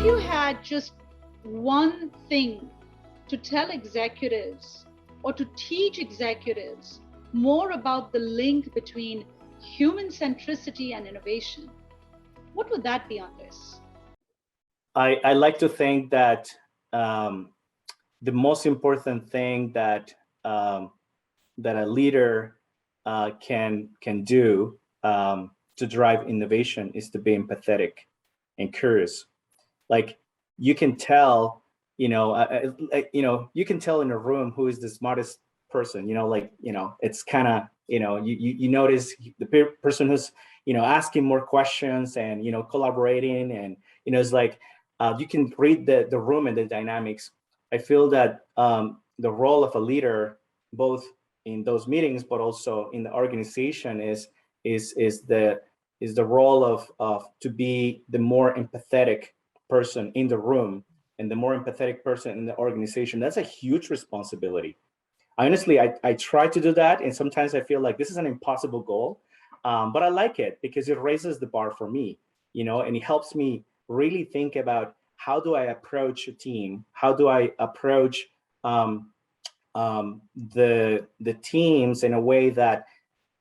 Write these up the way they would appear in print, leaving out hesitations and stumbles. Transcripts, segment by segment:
If you had just one thing to tell executives or to teach executives more about the link between human centricity and innovation, what would that be, Andres? I like to think that the most important thing that that a leader can do to drive innovation is to be empathetic and curious. Like you can tell, you can tell in a room who is the smartest person. It's kind of, you notice the person who's asking more questions and collaborating, and it's like you can read the room and the dynamics. I feel that the role of a leader, both in those meetings but also in the organization, is the role of to be the more empathetic person in the room and the more empathetic person in the organization. That's a huge responsibility. Honestly, I try to do that, and sometimes I feel like this is an impossible goal, but I like it because it raises the bar for me, and it helps me really think about how do I approach a team, how do I approach the teams in a way that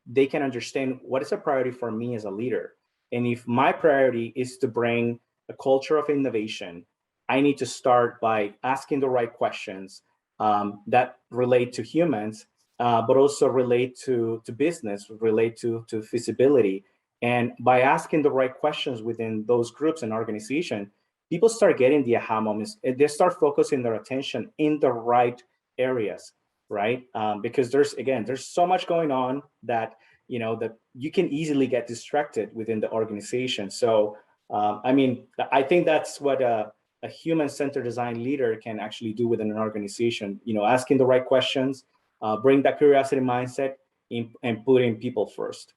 they can understand what is a priority for me as a leader. And if my priority is to bring a culture of innovation, I need to start by asking the right questions that relate to humans, but also relate to business, relate to feasibility. And by asking the right questions within those groups and organization, people start getting the aha moments. They start focusing their attention in the right areas, right? Because there's so much going on that that you can easily get distracted within the organization. So I think that's what a human-centered design leader can actually do within an organization. Asking the right questions, bring that curiosity mindset and putting people first.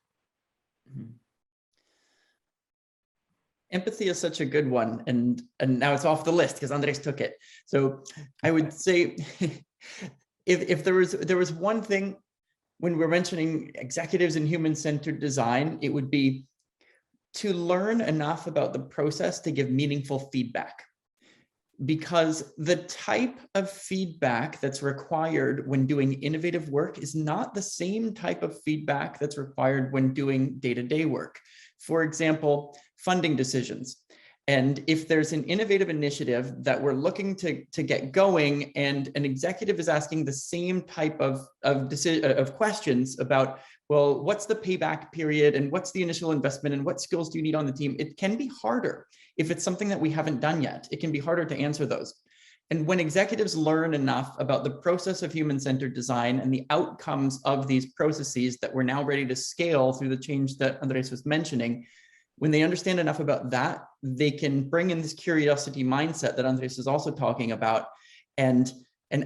Empathy is such a good one, and now it's off the list because Andres took it. So I would say, if there was one thing when we're mentioning executives in human-centered design, it would be to learn enough about the process to give meaningful feedback. Because the type of feedback that's required when doing innovative work is not the same type of feedback that's required when doing day-to-day work. For example, funding decisions. And if there's an innovative initiative that we're looking to get going, and an executive is asking the same type of questions about, well, what's the payback period and what's the initial investment and what skills do you need on the team? It can be harder if it's something that we haven't done yet. It can be harder to answer those. And when executives learn enough about the process of human-centered design and the outcomes of these processes that we're now ready to scale through the change that Andres was mentioning, when they understand enough about that, they can bring in this curiosity mindset that Andres is also talking about, and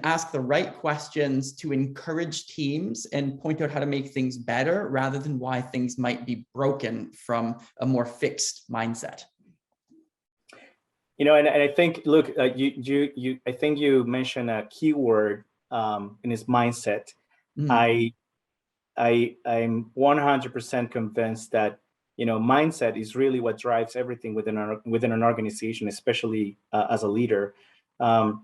ask the right questions to encourage teams and point out how to make things better rather than why things might be broken from a more fixed mindset. And I think, look, I think you mentioned a key word in his mindset. I'm 100% convinced that mindset is really what drives everything within an organization, especially as a leader. I've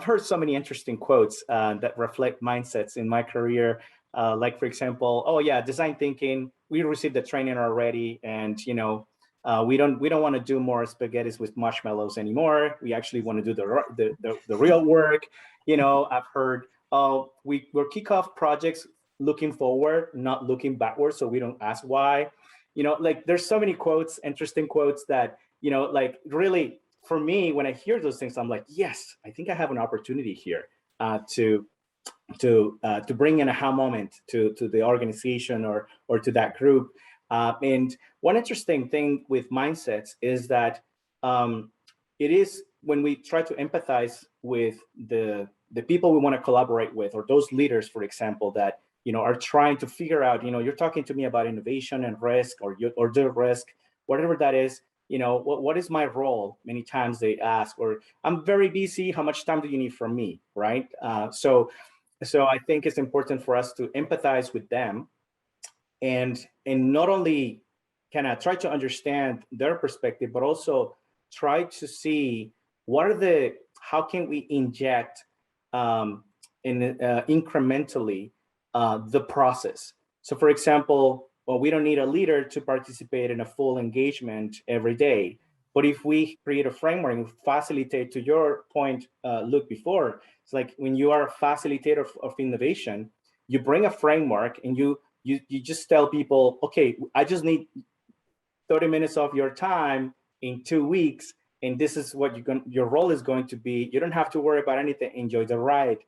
heard so many interesting quotes that reflect mindsets in my career. Like, for example, oh yeah, design thinking, we received the training already, and we don't want to do more spaghettis with marshmallows anymore. We actually want to do the real work. I've heard, we'll kick off projects looking forward, not looking backwards, so we don't ask why. Like, there's so many quotes, interesting quotes that like, really, for me, when I hear those things, I'm like, yes, I think I have an opportunity here to bring an aha moment to the organization or to that group. And one interesting thing with mindsets is that it is when we try to empathize with the people we want to collaborate with, or those leaders, for example, that are trying to figure out, you're talking to me about innovation and risk, or the risk, whatever that is. What is my role? Many times they ask, or I'm very busy. How much time do you need from me, right? So I think it's important for us to empathize with them, and not only kind of try to understand their perspective, but also try to see how can we inject incrementally the process. So for example, well, we don't need a leader to participate in a full engagement every day. But if we create a framework and facilitate, to your point, Luke, before, it's like when you are a facilitator of innovation, you bring a framework and you just tell people, okay, I just need 30 minutes of your time in 2 weeks, and this is what your role is going to be. You don't have to worry about anything. Enjoy the ride.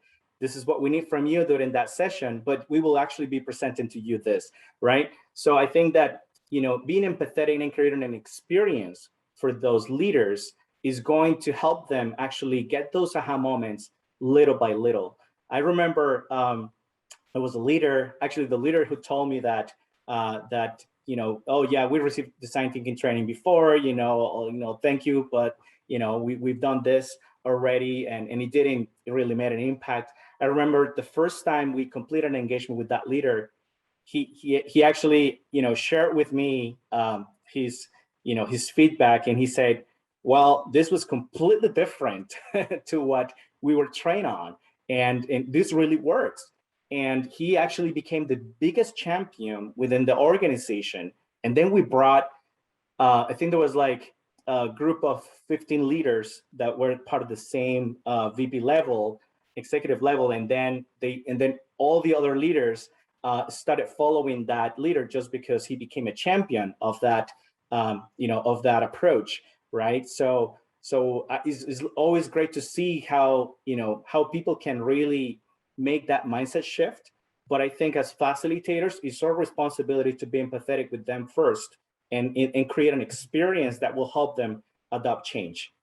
This is what we need from you during that session, but we will actually be presenting to you this, right? So I think that, being empathetic and creating an experience for those leaders is going to help them actually get those aha moments little by little. I remember there was a leader, actually the leader who told me that, oh yeah, we received design thinking training before, thank you, but we've done this already, and it really made an impact. I remember the first time we completed an engagement with that leader, he actually shared with me his feedback, and he said, well, this was completely different to what we were trained on, and this really works. And he actually became the biggest champion within the organization. And then we brought, I think there was like a group of 15 leaders that were part of the same VP level, executive level, and then all the other leaders started following that leader just because he became a champion of that, of that approach, right? So it's always great to see how people can really make that mindset shift. But I think as facilitators, it's our responsibility to be empathetic with them first and create an experience that will help them adopt change.